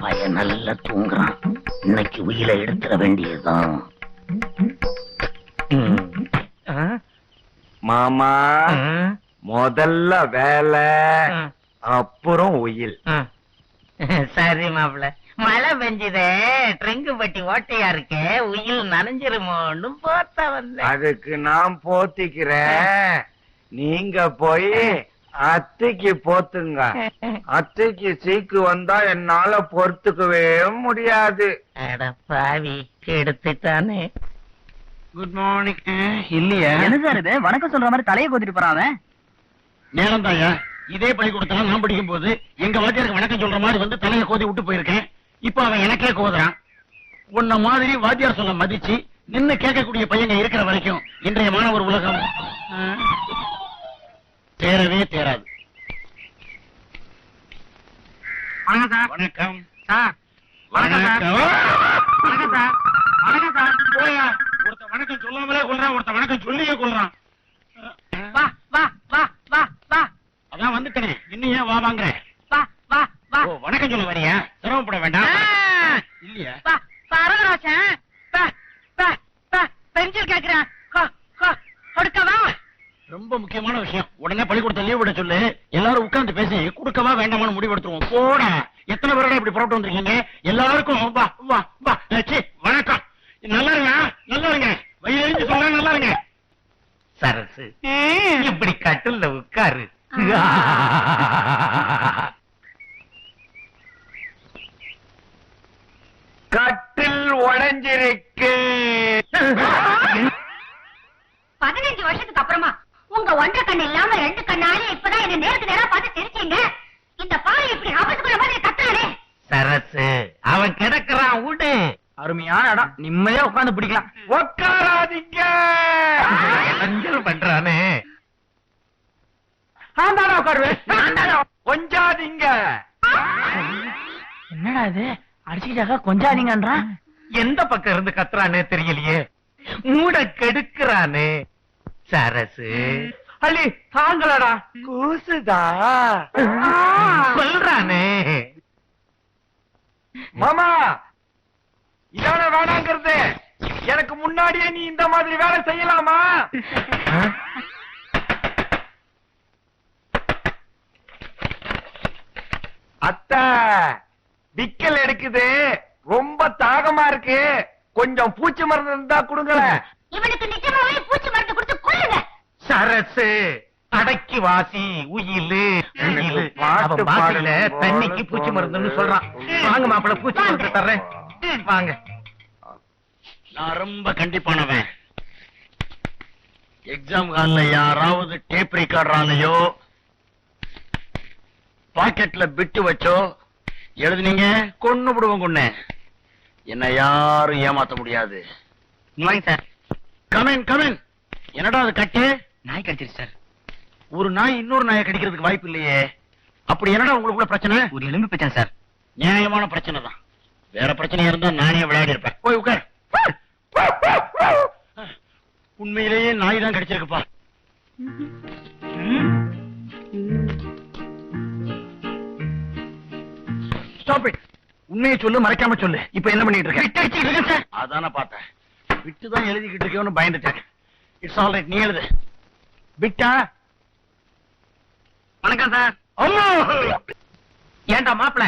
பையன் நல்லா தூங்குறான். இன்னைக்கு உயிரை எடுத்துட வேண்டியதுதான். மாமா முதல்ல வேலை, அப்புறம் உயில். சரி மாப்பிள. மழை பெஞ்சுதே, ட்ரிங்கு பட்டி ஓட்டையா இருக்கே, உயில் நனைஞ்சிருமோன்னு போத்த வந்த. அதுக்கு நான் போத்திக்கிறேன், நீங்க போய் அத்தைக்கு போத்துங்க. அத்தைக்கு சீக்கு வந்தா என்னால பொறுத்துக்கவே முடியாது. அட பாவி, கெடுத்துட்டானே. Good morning. இல்லையா என்ன சார் இது வணக்கம் சொல்ற மாதிரி தலையை கோத்திட்டு போறான். நேரம் தாயா, இதே பள்ளிக்கூடத்துல நான் படிக்கும் போது எங்க வாத்தியாருக்கு வணக்கம் சொல்ற மாதிரி வந்து தலையை கோதி விட்டு போயிருக்கேன். இப்ப அவன் எனக்கே கோதுறான். உன்ன மாதிரி வாத்தியார் சொல்ல மதிச்சு நின்னு கேட்கக்கூடிய பையங்க இருக்கிற வரைக்கும் இன்றைய மாணவர் உலகம் தேரவே தேராது. வணக்கம் சார். வணக்கம் சார். வணக்கம் சார். போயா, ஒருத்த வணக்கம் சொல்லாமலே கொள்றான், ஒருத்த வணக்கம் சொல்லியே கொள்றான். வா வா வா வா வா. அதான் வந்துட்டேன், இன்னும் ஏன் வா வாங்க. வா வா வா. ஓ, வணக்கம் சொல்ல வரியா? சிரமப்பட வேண்டாம். இல்லையா வா பரவராசன். வா வா வா. பென்சில் கேக்குறேன். கொடுக்கவா? ரொம்ப முக்கியமான விஷயம். உடனே பள்ளிக்கூடத்தை லீவ் விட சொல்லு. எல்லாரும் உட்கார்ந்து பேசி கொடுக்கவா வேண்டாமான்னு முடிவெடுத்துருவோம். போட. எத்தனை பேரோட இப்படி புறப்பட்டு வந்திருக்கீங்க? எல்லாருக்கும் வா வா வா. வணக்கம். நல்லா இருங்க, நல்லா இருங்க. வயிறு சொல்ல நல்லா இருங்க. சரசு, இப்படி கட்டுல உட்காரு. கட்டில் உடைஞ்சிருக்கு. 15 வருஷத்துக்கு அப்புறமா உங்க ஒன்றரை கண்ணு இல்லாம 2 கண்ணாலே இப்பதான் என்ன நேருக்கு நேரா பார்த்து சிரிச்சீங்க. இந்த பாய் இப்படி அவசர மாதிரி கத்துறானே. சரசு, அவன் கிடக்குறான், விடு. அருமையான இடம், நிம்மதியா உட்கார்ந்து பிடிக்கலாம். உட்காராதீங்க. அஞ்சல் பண்றானே. கொஞ்சாதீங்க. என்னடா இது, அடிச்சுக்கிட்டாக்கா கொஞ்சாதீங்கன்றான். எந்த பக்கம் இருந்து கத்துறானே தெரியலையே. மூட கெடுக்கிறானே. சரசு, அள்ளி தாங்களடா, கூசுதா சொல்றானே. மாமா, இதான வேணாங்கிறது. எனக்கு முன்னாடியே நீ இந்த மாதிரி வேலை செய்யலாமா? அத்தை, விக்கல் எடுக்குது, ரொம்ப தாகமா இருக்கு. கொஞ்சம் பூச்சி மருந்து இருந்தா கொடுங்களேன். இவனுக்கு நிஜமாவே பூச்சி மருந்து கொடுத்து கொல்லுங்க. சரசு, அடக்கி வாசி உயிலு உயிலு. பாட்டு அவன் பாட்டுல பாடும்போது தண்ணிக்கு பூச்சி மருந்துன்னு சொல்றான். வாங்க மாப்பிள, பூச்சி மருந்து தர்றேன். வாங்க. நான் ரொம்ப கண்டிப்பானவன். எக்ஸாம் ஹால்ல யாராவது டேப் ரெக்கார்டராலையோ பாக்கெட்ல பிட்டு வச்சோ எழுதுனீங்க, கொன்னு விடுவோம். கொன்னு என்ன யாரும் ஏமாத்த முடியாது. சார். Come in come in. என்னடா அது கட்டு? நாய் கடிச்சிருச்சு சார். ஒரு நாய் இன்னொரு நாயை கடிக்கிறதுக்கு வாய்ப்பு இல்லையே. அப்படி என்னடா உங்களுக்குள்ள பிரச்சனை? ஒரு எலும்பு பிரச்சனை சார். நியாயமான பிரச்சனை தான். வேற பிரச்சனை இருந்தா நானே விளையாடி இருப்பேன். போய் உட்கார். உண்மையிலேயே நாய் தான் கடிச்சிருக்குப்பா. Stop it. உண்மையை சொல்லு, மறைக்காம சொல்லு. இப்ப என்ன பண்ணிட்டு இருக்க? அதான பார்த்தேன். விட்டு தான் எழுதிக்கிட்டு இருக்கேன்னு பயந்துட்டேன். இட்ஸ் ஆல் ரைட், நீ எழுது. விட்டா? வணக்கம் சார். ஏண்டா மாப்பிள,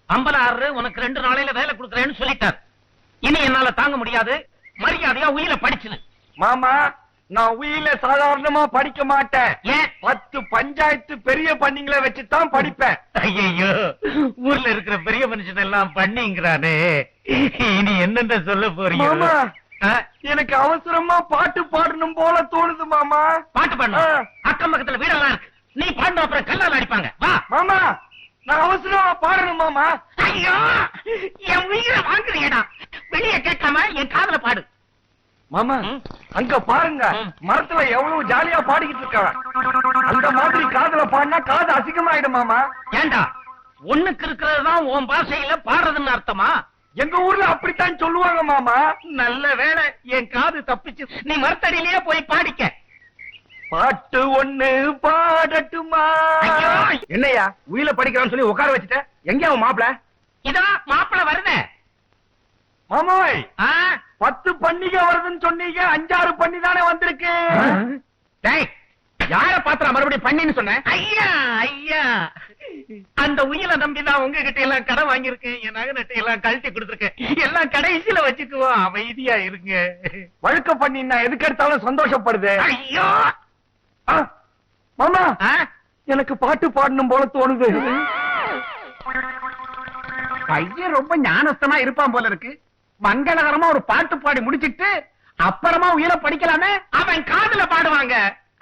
அம்பலாறு உனக்கு 2 நாளையில வேலை கொடுக்கறேன்னு சொல்லிட்டார். இனி என்னால தாங்க முடியாது. மரியாதையா உயில படிச்சுது. மாமா, நான் உயில சாதாரணமா படிக்க மாட்டேன். ஏன்? 10 பஞ்சாயத்து பெரிய பண்ணிங்களை வச்சுதான் படிப்பேன். ஐயோ, ஊர்ல இருக்கிற பெரிய மனுஷன் எல்லாம் பண்ணிங்கிறானே. இனி என்னென்ன சொல்ல போறீங்க? மாமா, எனக்கு அவசரமா பாட்டு பாடணும் போல தோணுது மாமா. பாட்டு பாடணும்? அக்கம் பக்கத்துல வீடெல்லாம் இருக்கு. நீ பாண்டு அப்புறம் கல்லால் அடிப்பாங்க. வா மாமா, நான் அவசரமா பாடணும் மாமா. ஐயோ, என் உயிரை வாங்குறியடா. வெளியே கேட்காம என் காதுல பாடு. மாமா, அங்க பாருங்க, மரத்துல எவ்வளவு ஜாலியா பாடிக்கிட்டு இருக்க. அந்த மாதிரி காதுல பாடினா காது அசிங்கமாயிடும் மாமா. ஏண்டா, ஒண்ணுக்கு இருக்கிறதுதான் உன் பாஷையில பாடுறதுன்னு அர்த்தமா? எங்க ஊர்ல அப்படித்தான் சொல்லுவாங்க மாமா. நல்ல வேளை என் காது தப்பிச்சு. நீ மரத்தடியிலேயே போய் பாடிக்க. பாட்டு ஒண்ணு பாடட்டுமா? ஐயோ! என்னையா உயில படிக்கிறான்னு சொல்லி உட்கார வச்சுட்ட? எங்க அவன் மாப்பிள? இதோ மாப்பிள வருதே. மாமோய், ஆ? 10 பண்டிகை வருதுன்னு சொன்னீங்க, 5-6 பண்ணி தானே வந்திருக்கு. டேய், யார பாத்திரம் மறுபடியும் பண்ணின்னு சொன்னேன்? ஐயா ஐயா, அந்த உயிலை நம்பிதான் உங்ககிட்ட எல்லாம் கடை வாங்கியிருக்கேன். என் நகை நட்டை எல்லாம் கழட்டி கொடுத்துருக்கேன். எல்லாம் கடைசியில வச்சுக்குவோம். அமைதியா இருங்க. வழுக்க பண்ணினா எதுக்கு எடுத்தாலும் சந்தோஷப்படுது. ஐயோ! ஆ, மாமா, ஆ? எனக்கு பாட்டு பாடணும் போல தோணுது. பையன் ரொம்ப ஞானஸ்தமா இருப்பான் போல இருக்கு. மங்களகரமா ஒரு பாட்டு பாடி முடிச்சிட்டு அப்புறமா உயிரை படிக்கலாமே. அவன் காதுல பாடுவாங்க.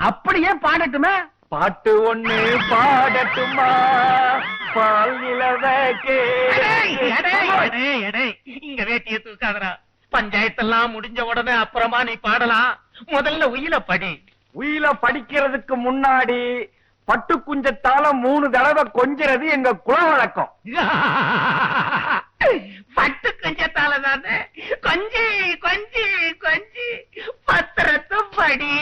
அப்படியே பாடட்டுமே. பாட்டு ஒண்ணு பாடட்டுமா? பால் நிலவ எடேய், எடேய், எடேய், எடேய், இங்க வேட்டிய தூக்காதடா. பஞ்சாயத்தெல்லாம் முடிஞ்ச உடனே அப்புறமா நீ பாடலாம். முதல்ல உயில படி. உயில படிக்கிறதுக்கு முன்னாடி பட்டு குஞ்சத்தால 3 தடவை கொஞ்சிறது எங்க குல வழக்கம். பட்டு கொஞ்சத்தால தானே. கொஞ்சி கொஞ்சி கொஞ்சி பத்திரத்தை படி.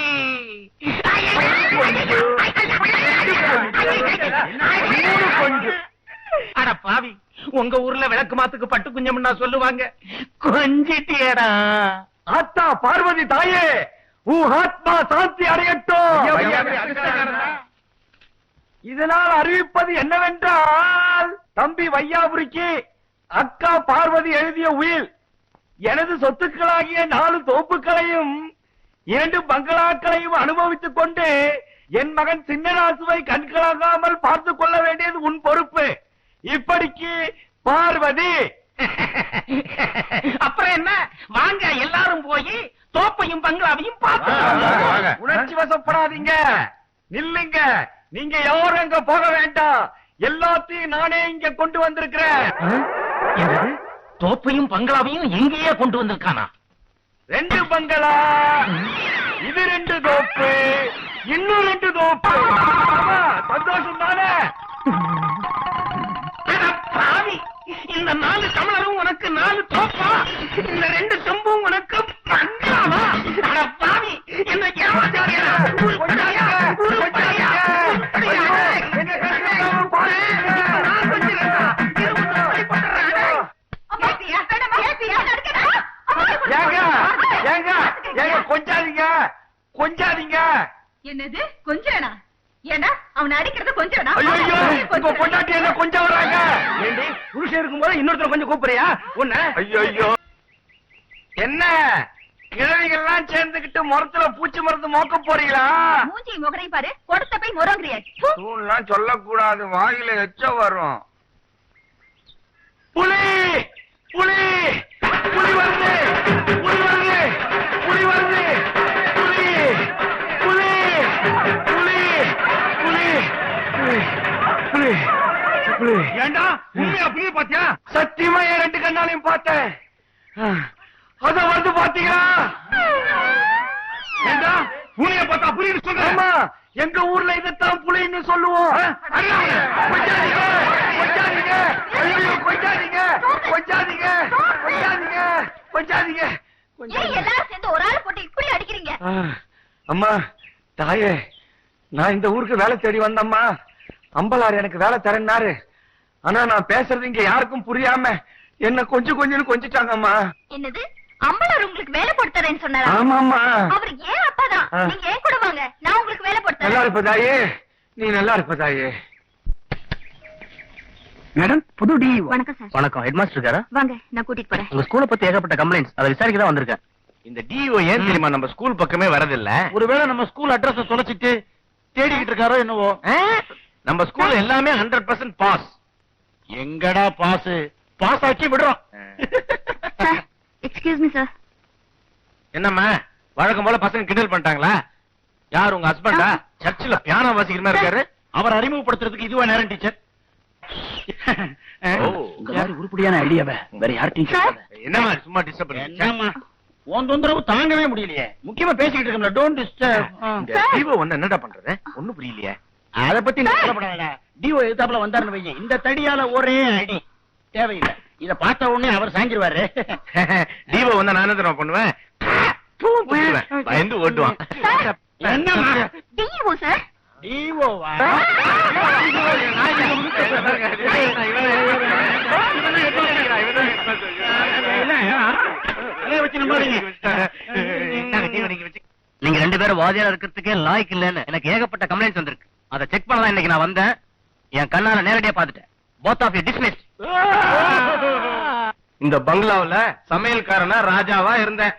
அட பாவி, உங்க ஊர்ல விளக்கு மாத்துக்கு பட்டு குஞ்சம்னா சொல்லுவாங்க. கொஞ்சிட்டியடா. ஆத்தா பார்வதி தாயே, உன் ஆத்மா சாந்தி அடையட்டும். இதனால் அறிவிப்பது என்னவென்றால், தம்பி வையாபுரிக்கு அக்கா பார்வதி எழுதிய உயில் எனது சொத்துக்களாகிய 4 தோப்புகளையும் 2 பங்களாக்களையும் அனுபவித்துக் கொண்டு என் மகன் சின்னராசுவை கண்களாகாமல் பார்த்துக் கொள்ள வேண்டியது உன் பொறுப்பு. இப்படிக்கு பார்வதி. அப்புறம் என்ன? வாங்க எல்லாரும் போய் தோப்பையும் பங்களாவையும் பார்த்து. உணர்ச்சி வசப்படாதீங்க, நில்லுங்க. நீங்க யாரும் அங்க போக வேண்டாம். எல்லாத்தையும் நானே இங்க கொண்டு வந்திருக்கிறேன். என்னது? தோப்பையும் பங்களாவையும் எங்கேயே கொண்டு வந்திருக்கானா? 2 பங்களா, இது 2 தோப்பு, இன்னும் 2 தோப்பு. ஆமா, சந்தோஷம் தானே? அட பாவி, இந்த 4 கமலரும் உனக்கு 4 தோப்பா? இந்த 2 செம்பும் உனக்கு பங்களாவா? அட பாவி, என்ன ஏமாத்தாதீங்க. உருப்படியா, உருப்படியா, உருப்படியா. என்ன கஷ்டம் பாருங்க. நான் கொஞ்சிருக்கா. 20 படி போட்டுறேன். ஏப்பியா, வேணாமா, ஏப்பியா, நடக்கடா. ஏங்க, ஏங்க, ஏங்க, கொஞ்சாதீங்க, கொஞ்சாதீங்க. என்னது கொஞ்சம்? ஏண்டா அவனை அடிக்கிறது கொஞ்சம்? ஐயோ, இப்ப பொண்டாட்டி என்ன கொஞ்சம் வர்றாங்க? ஏண்டி, புருஷன் இருக்கும்போது இன்னொருத்தர் கொஞ்சம் கூப்பிடுறியா? உன்ன ஐயோ, என்ன கிழவிகள்லாம் சேர்ந்துகிட்டு மரத்துல பூச்சி மருந்து மோக்க போறீங்களா? மூஞ்சி முகரையும் பாரு, கொடுத்த போய் முறங்குறியா? தூள்லாம் சொல்லக்கூடாது, வாயில எச்ச வரும். புலி, புலி, புலி வருது, புலி வருது, புலி வருது, புலி, புலி, புலி, புலி, புலி, புலி, புலி. ஏண்டா உண்மையா புரிய பாத்தியா? சத்தியமா என் 2 கண்ணாலையும் பார்த்தேன். அத வந்து பாத்தீங்களா? ஏண்டா புலிய பார்த்தா புரியுது சொல்ற? ஆமா, எங்க ஊர்ல இதைத்தான் புலின்னு சொல்லுவோம். கொஞ்சாதீங்க, கொஞ்சாதீங்க, ஐயோ, கொஞ்சாதீங்க, கொஞ்சாதீங்க, கொஞ்சாதீங்க, கொஞ்சாதீங்க, ஏன் கொஞ்சாதீங்க. எல்லாரும் சேர்ந்து ஒரு ஆள் போட்டு இப்படி அடிக்கிறீங்க? அம்மா தாயே, நான் இந்த ஊருக்கு வேலை தேடி வந்தம்மா. அம்பலார் எனக்கு வேலை தரேன்னாரு. ஆனா நான் பேசுறது இங்க யாருக்கும் புரியாம என்ன கொஞ்சம் கொஞ்சிட்டாங்கம்மா. என்னது? அம்பலார் உங்களுக்கு வேலை போட்டு தரேன்னு சொன்னாரா? ஆமாம்மா. அவர் ஏன் அப்பாதான். ஆ. நீங்க ஏன் கூட வாங்க, நான் உங்களுக்கு வேலை போட்டு நல்லா தரேன். இருப்ப தாயே, நீ நல்லா இருப்ப தாயே. மேடம் புது டி. வணக்கம் சார். வணக்கம். ஹெட்மாஸ்டர் இருக்காரா? வாங்க, நான் கூட்டிட்டு போறேன். உங்க ஸ்கூலை பத்தி ஏகப்பட்ட கம்ப்ளைண்ட்ஸ், அதை விசாரிக்க தான் வந்திருக்கேன். இந்த டிஓ ஏன் தெரியுமா நம்ம ஸ்கூல் பக்கமே வரதில்ல? ஒருவேளை நம்ம ஸ்கூல் அட்ரஸ் தொலைச்சிட்டு தேடிக்கிட்டு இருக்காரோ என்னவோ. நம்ம ஸ்கூல் எல்லாமே 100% பாஸ். எங்கடா பாஸ்? பாஸ் ஆக்கி விடுறோம். Sir, excuse me sir. என்னம்மா வழக்கம் போல பசங்க கிண்டல் பண்ணிட்டாங்களா? யார் உங்க ஹஸ்பண்டா? சர்ச்சில் பியானோ வாசிக்கிற மாதிரி இருக்காரு. அவர் அறிமுகப்படுத்துறதுக்கு இதுவா நேரம் டீச்சர்? ஓ. உங்க மாதிரி உருப்படியான ஐடியாவை வேற யார்ட்டையும் கேட்காத. என்னம்மா சும்மா டிஸ்டர்ப் பண்ணுங்க. என்னம்மா உன் தொந்தரவு தாங்கவே முடியலையே. முக்கியமா பேசிக்கிட்டு இருக்கோம்ல, டோன்ட் டிஸ்டர்ப். இந்த டிஓ வந்து என்னடா பண்றது? ஒண்ணும் புரியலையே. அத பத்தி நீ கவலைப்படாதடா. டிஓ எதிர்த்தாப்புல வந்தாருன்னு வைங்க, இந்த தடியால ஒரே அடி தேவையில்லை. இத பார்த்த உடனே அவர் சாங்கிருவாரு. டிஓ வந்தா நான் என்ன தெரியுமா பண்ணுவேன்? பயந்து ஓட்டுவான். என்னம்மா? DO sir. டிஓவா? நீங்க ரெண்டு பேரும் வாதியாரா இருக்கிறதுக்கே லாய்க்கு இல்லன்னு எனக்கு ஏகப்பட்ட கம்ப்ளைண்ட்ஸ் வந்திருக்கு. அதை செக் பண்ணலாம் இன்னைக்கு நான் வந்தேன். என் கண்ணால நேரடியா பாத்துட்டேன். both of you dismissed. இந்த பங்களாவுல சமையல்காரனா ராஜாவா இருந்தேன்.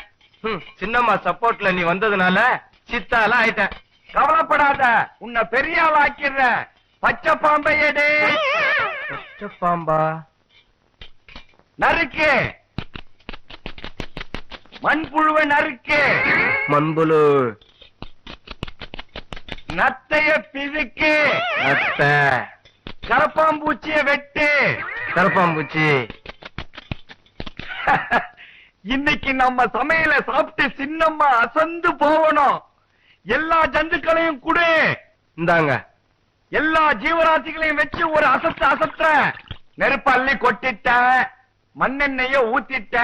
சின்னம்மா சப்போர்ட்ல நீ வந்ததுனால சித்தால ஆயிட்டேன். கவலைப்படாத, உன்னை பெரிய ஆள் ஆக்கிடுற. பச்சை பாம்பை எடு. பச்சை பாம்பா? நறுக்கு. மண்புழுவை நறுக்கு. மண்புழு. நத்தைய பிதுக்கு. நத்தை. கரப்பாம்பூச்சிய வெட்டு. கரப்பாம்பூச்சி. இன்னைக்கு நம்ம சமையல சாப்பிட்டு சின்னம்மா அசந்து போகணும். எல்லா ஜந்துக்களையும் குடு. இந்தாங்க. எல்லா ஜீவராசிகளையும் வச்சு ஒரு அசத்த நெருப்பு அள்ளி கொட்டிட்ட. மண்ணெண்ணெய ஊத்திட்ட.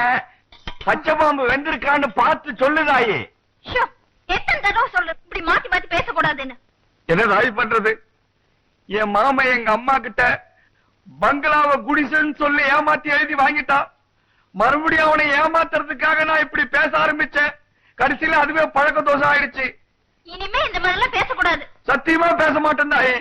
பச்சை பாம்பு வெந்திருக்கான்னு பார்த்து சொல்லுதாயே. ஷோ, எத்தனை தடவை சொல்றது இப்படி மாத்தி மாத்தி பேசக்கூடாதுன்னு. என்னதாய் பண்றது? என் மாமா எங்க அம்மா கிட்ட பங்களாவை குடிசைன்னு சொல்லி ஏமாத்தி எழுதி வாங்கிட்டா. மறுபடியும் அவனை ஏமாத்துறதுக்காக நான் இப்படி பேச ஆரம்பிச்சேன். கடைசியில அதுவே பழக்க தோஷம் ஆயிடுச்சு. இனிமே இந்த மாதிரி எல்லாம் பேசக்கூடாது. சத்தியமா பேச மாட்டேன் தாயே.